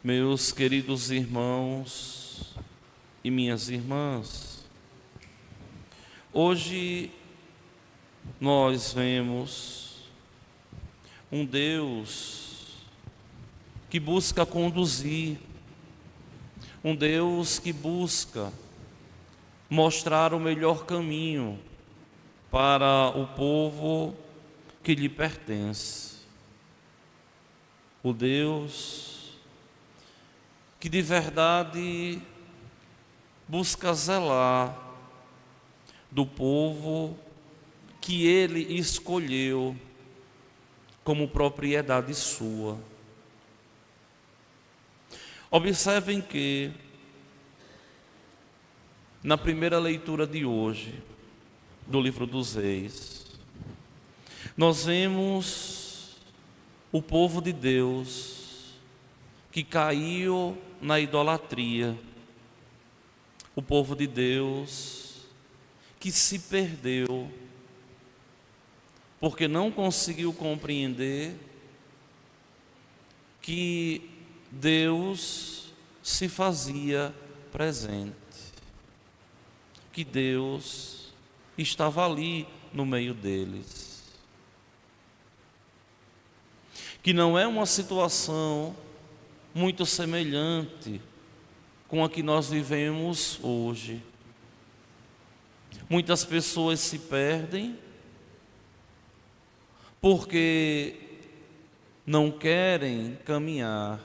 Meus queridos irmãos e minhas irmãs, hoje nós vemos um Deus que busca conduzir, um Deus que busca mostrar o melhor caminho para o povo que lhe pertence. O Deus que de verdade busca zelar do povo que Ele escolheu como propriedade sua. Observem que, na primeira leitura de hoje, do livro dos Reis, nós vemos o povo de Deus que caiu na idolatria, o povo de Deus que se perdeu, porque não conseguiu compreender que Deus se fazia presente, que Deus estava ali no meio deles, que não é uma situação muito semelhante com a que nós vivemos hoje. Muitas pessoas se perdem porque não querem caminhar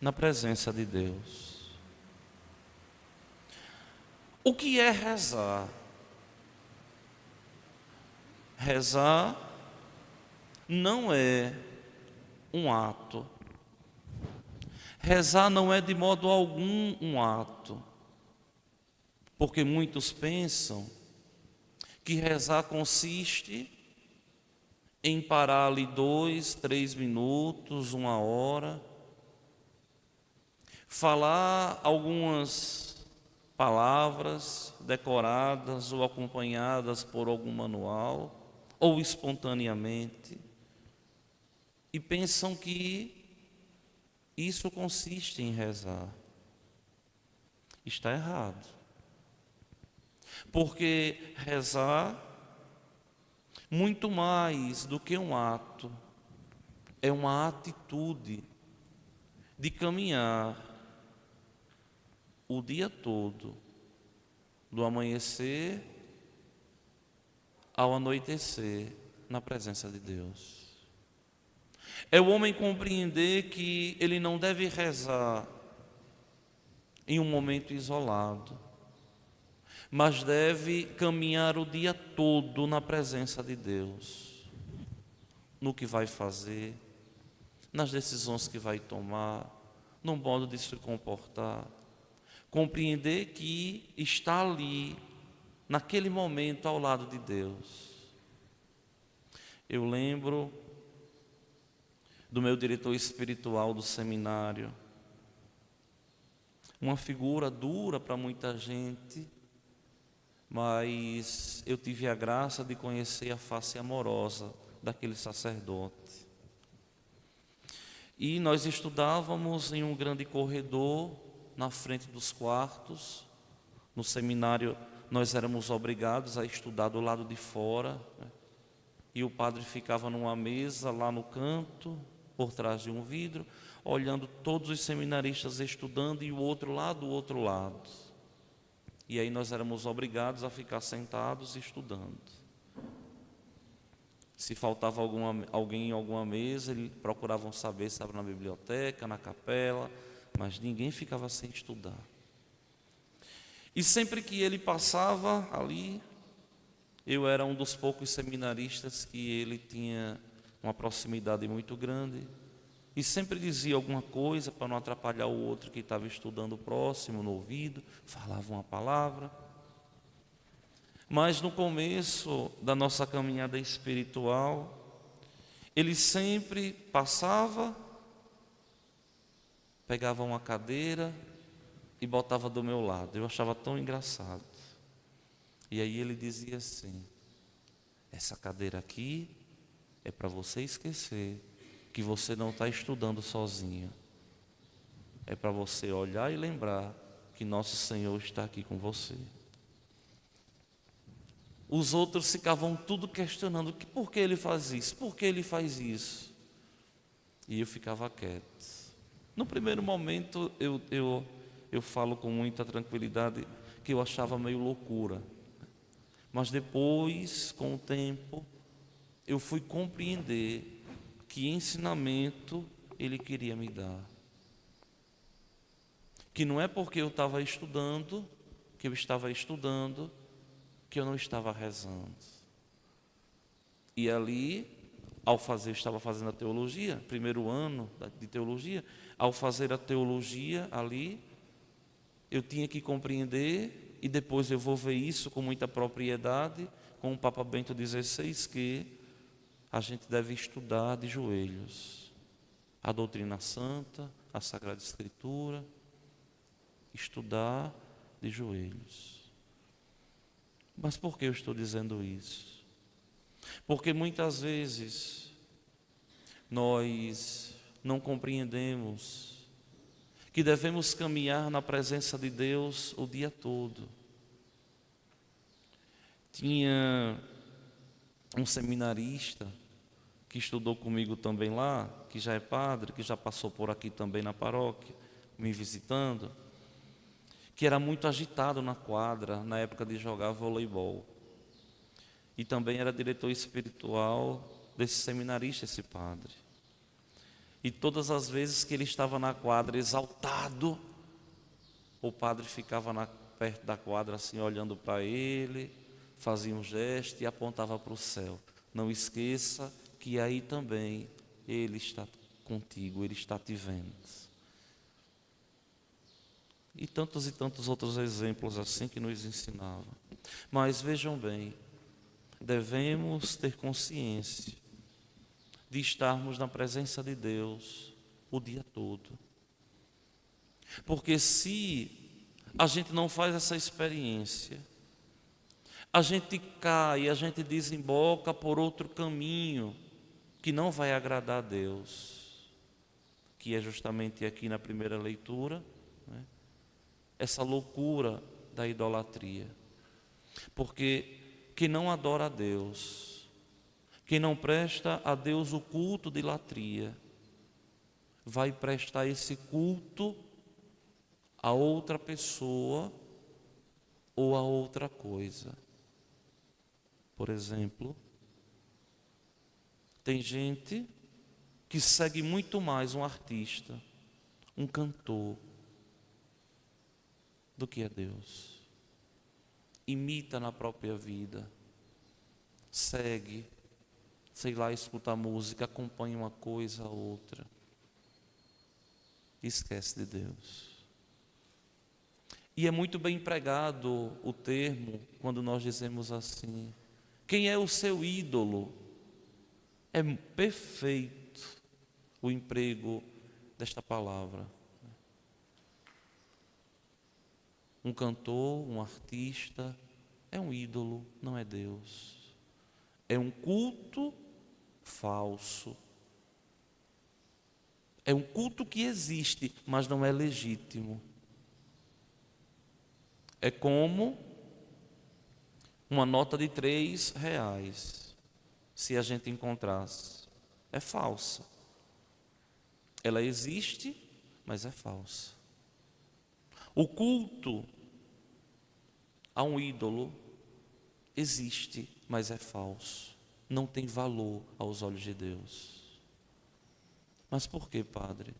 na presença de Deus. O que é rezar? Rezar não é um ato. Rezar não é de modo algum um ato, porque muitos pensam que rezar consiste em parar ali 2, 3 minutos, 1 hora, falar algumas palavras decoradas ou acompanhadas por algum manual, ou espontaneamente, e pensam que isso consiste em rezar. Está errado. Porque rezar, muito mais do que um ato, é uma atitude de caminhar o dia todo, do amanhecer ao anoitecer, na presença de Deus. É o homem compreender que ele não deve rezar em um momento isolado, mas deve caminhar o dia todo na presença de Deus, no que vai fazer, nas decisões que vai tomar, no modo de se comportar. Compreender que está ali, naquele momento, ao lado de Deus. Eu lembro do meu diretor espiritual do seminário, uma figura dura para muita gente, mas eu tive a graça de conhecer a face amorosa daquele sacerdote. E nós estudávamos em um grande corredor, na frente dos quartos. No seminário nós éramos obrigados a estudar do lado de fora, né? E o padre ficava numa mesa lá no canto, por trás de um vidro, olhando todos os seminaristas estudando e o outro lá do outro lado. E aí nós éramos obrigados a ficar sentados estudando. Se faltava alguém em alguma mesa, eles procuravam saber se estava na biblioteca, na capela, mas ninguém ficava sem estudar. E sempre que ele passava ali, eu era um dos poucos seminaristas que ele tinha uma proximidade muito grande, e sempre dizia alguma coisa para não atrapalhar o outro que estava estudando próximo, no ouvido, falava uma palavra. Mas no começo da nossa caminhada espiritual, ele sempre passava, pegava uma cadeira e botava do meu lado. Eu achava tão engraçado. E aí ele dizia assim: essa cadeira aqui é para você esquecer que você não está estudando sozinho. é para você olhar e lembrar que nosso Senhor está aqui com você. Os outros ficavam tudo questionando, por que ele faz isso? Por que ele faz isso? E eu ficava quieto. No primeiro momento eu falo com muita tranquilidade que eu achava meio loucura. Mas depois, com o tempo, eu fui compreender que ensinamento ele queria me dar. Que não é porque eu estava estudando, que eu não estava rezando. E ali, eu estava fazendo a teologia, primeiro ano de teologia, ao fazer a teologia ali, eu tinha que compreender, e depois eu vou ver isso com muita propriedade, com o Papa Bento XVI, que a gente deve estudar de joelhos a doutrina santa, a Sagrada Escritura, estudar de joelhos. Mas por que eu estou dizendo isso? Porque muitas vezes nós não compreendemos que devemos caminhar na presença de Deus o dia todo. Tinha um seminarista que estudou comigo também lá, que já é padre, que já passou por aqui também na paróquia, me visitando, que era muito agitado na quadra, na época de jogar voleibol. E também era diretor espiritual desse seminarista, esse padre. E todas as vezes que ele estava na quadra exaltado, o padre ficava perto da quadra assim, olhando para ele, fazia um gesto e apontava para o céu. Não esqueça que aí também ele está contigo, ele está te vendo. E tantos outros exemplos assim que nos ensinavam. Mas vejam bem, devemos ter consciência de estarmos na presença de Deus o dia todo. Porque se a gente não faz essa experiência, a gente cai, a gente desemboca por outro caminho que não vai agradar a Deus, que é justamente aqui na primeira leitura, né? Essa loucura da idolatria. Porque quem não adora a Deus, quem não presta a Deus o culto de latria, vai prestar esse culto a outra pessoa ou a outra coisa. Por exemplo, tem gente que segue muito mais um artista, um cantor, do que a Deus. Imita na própria vida, segue, sei lá, escuta música, acompanha uma coisa a outra, esquece de Deus. E é muito bem empregado o termo quando nós dizemos assim: quem é o seu ídolo? É perfeito o emprego desta palavra. Um cantor, um artista, é um ídolo, não é Deus. É um culto falso. É um culto que existe, mas não é legítimo. É como uma nota de R$3, se a gente encontrasse. É falsa. Ela existe, mas é falsa. O culto a um ídolo existe, mas é falso. Não tem valor aos olhos de Deus. Mas por que, padre?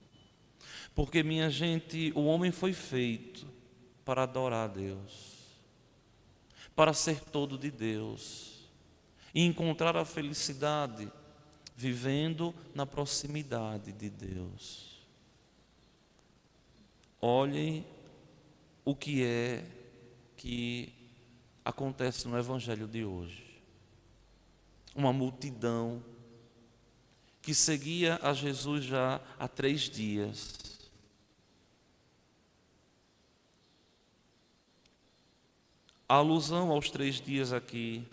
Porque, minha gente, o homem foi feito para adorar a Deus, para ser todo de Deus e encontrar a felicidade vivendo na proximidade de Deus. Olhem o que é que acontece no Evangelho de hoje. Uma multidão que seguia a Jesus já há 3 dias. A alusão aos 3 dias aqui,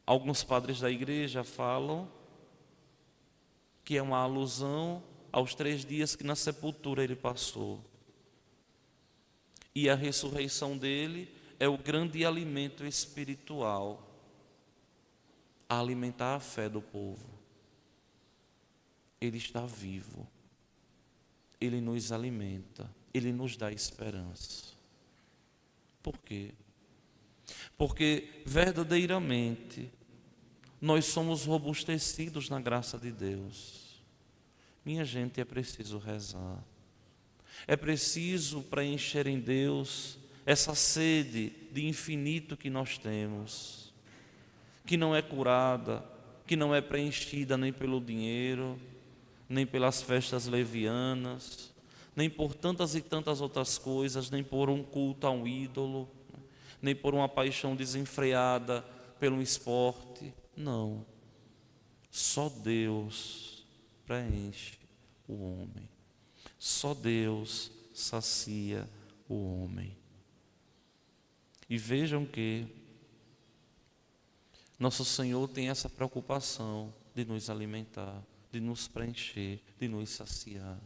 alguns padres da igreja falam que é uma alusão aos 3 dias que na sepultura ele passou. E a ressurreição dele é o grande alimento espiritual a alimentar a fé do povo. Ele está vivo, ele nos alimenta, ele nos dá esperança. Por quê? Porque verdadeiramente nós somos robustecidos na graça de Deus. Minha gente, é preciso rezar. É preciso preencher em Deus essa sede de infinito que nós temos, que não é curada, que não é preenchida nem pelo dinheiro, nem pelas festas levianas, nem por tantas e tantas outras coisas, nem por um culto a um ídolo, nem por uma paixão desenfreada pelo esporte. Não. Só Deus preenche o homem. Só Deus sacia o homem. E vejam que nosso Senhor tem essa preocupação de nos alimentar, de nos preencher, de nos saciar.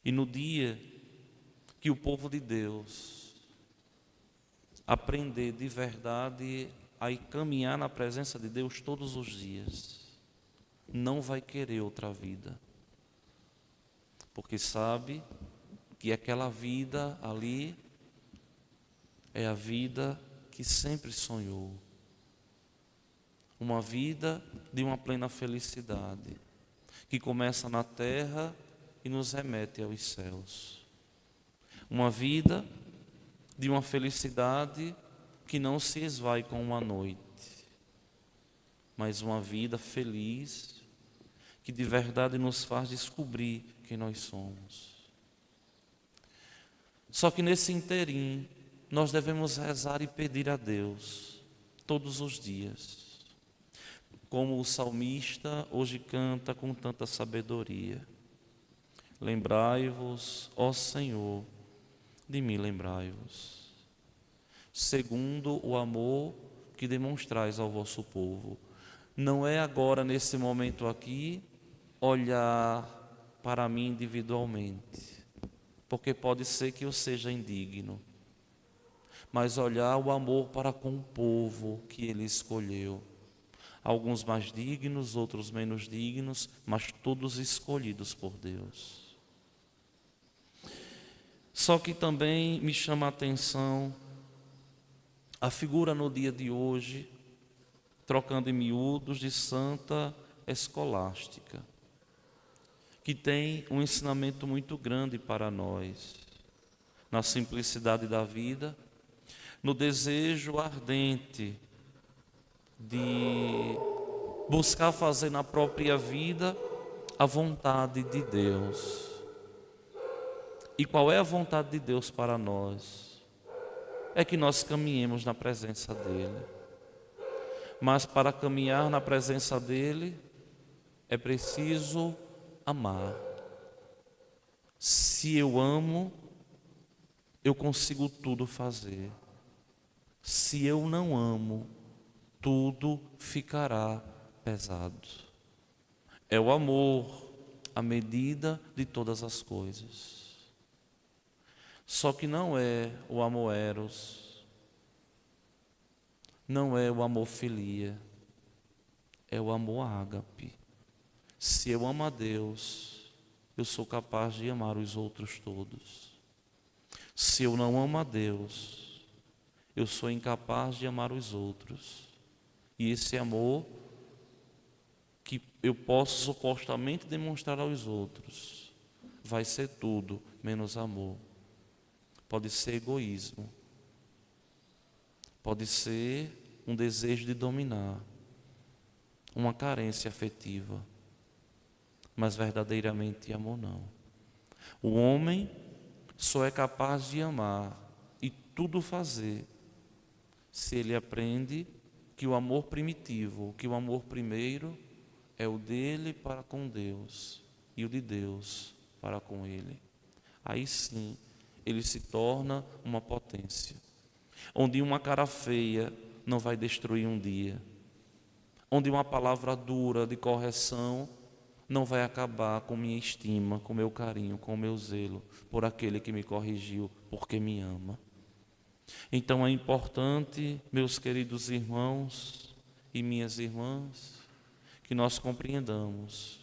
E no dia que o povo de Deus aprender de verdade a caminhar na presença de Deus todos os dias, não vai querer outra vida, porque sabe que aquela vida ali é a vida que sempre sonhou, uma vida de uma plena felicidade, que começa na terra e nos remete aos céus, uma vida de uma felicidade que não se esvai com uma noite, mas uma vida feliz que de verdade nos faz descobrir quem nós somos. Só que nesse interim nós devemos rezar e pedir a Deus todos os dias, como o salmista hoje canta com tanta sabedoria: lembrai-vos, ó Senhor, de mim lembrai-vos, segundo o amor que demonstrais ao vosso povo. Não é agora, nesse momento aqui, olhar para mim individualmente, porque pode ser que eu seja indigno, mas olhar o amor para com o povo que Ele escolheu. Alguns mais dignos, outros menos dignos, mas todos escolhidos por Deus. Só que também me chama a atenção a figura no dia de hoje, trocando em miúdos, de Santa Escolástica, que tem um ensinamento muito grande para nós, na simplicidade da vida, no desejo ardente de buscar fazer na própria vida a vontade de Deus. E qual é a vontade de Deus para nós? É que nós caminhemos na presença dEle. Mas para caminhar na presença dEle, é preciso amar. Se eu amo, eu consigo tudo fazer. Se eu não amo, tudo ficará pesado. É o amor a medida de todas as coisas. Só que não é o amor eros, não é o amor filia, é o amor ágape. Se eu amo a Deus, eu sou capaz de amar os outros todos. Se eu não amo a Deus, eu sou incapaz de amar os outros. E esse amor que eu posso supostamente demonstrar aos outros vai ser tudo menos amor. Pode ser egoísmo, pode ser um desejo de dominar, uma carência afetiva, mas verdadeiramente amor não. O homem só é capaz de amar e tudo fazer se ele aprende que o amor primitivo, que o amor primeiro é o dele para com Deus e o de Deus para com ele. Aí sim, ele se torna uma potência, onde uma cara feia não vai destruir um dia, onde uma palavra dura de correção não vai acabar com minha estima, com meu carinho, com meu zelo por aquele que me corrigiu, porque me ama. Então é importante, meus queridos irmãos e minhas irmãs, que nós compreendamos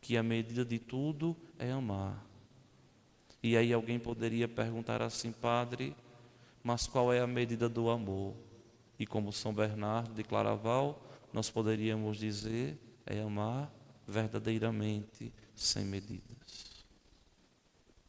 que a medida de tudo é amar. E aí alguém poderia perguntar assim: padre, mas qual é a medida do amor? E como São Bernardo de Claraval, nós poderíamos dizer: é amar verdadeiramente, sem medidas.